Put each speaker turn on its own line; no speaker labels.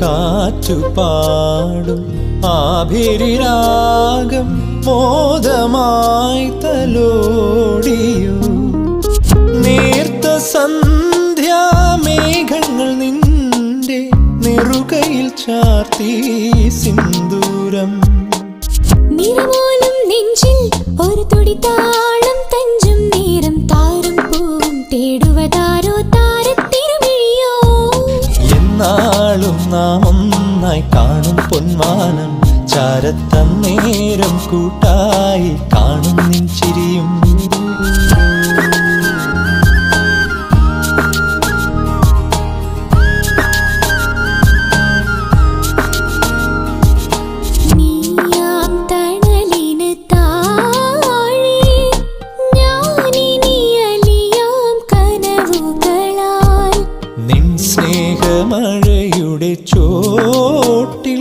കാറ്റുപാടും ആഭിരിരാഗം മോദമായി തലോടിയോ. നേർത്ത സന്ധ്യാമേഘങ്ങൾ നിന്റെ നെറുകയിൽ ചാർത്തി സിന്ദൂരം.
നിറമോലും നെഞ്ചിൽ ഒരു തുടിതാളം തഞ്ചും നേരം താരം പൂവും തേടുവതാരോ താരത്തിരുമിഴിയോ.
എന്നാളും നാം ഒന്നായി കാണും പൊന്മാനം ചാരത്തന്നേരം കൂട്ടായി കാണും നിൻ ചിരിയും. സ്നേഹമഴയുടെ ചോട്ടിൽ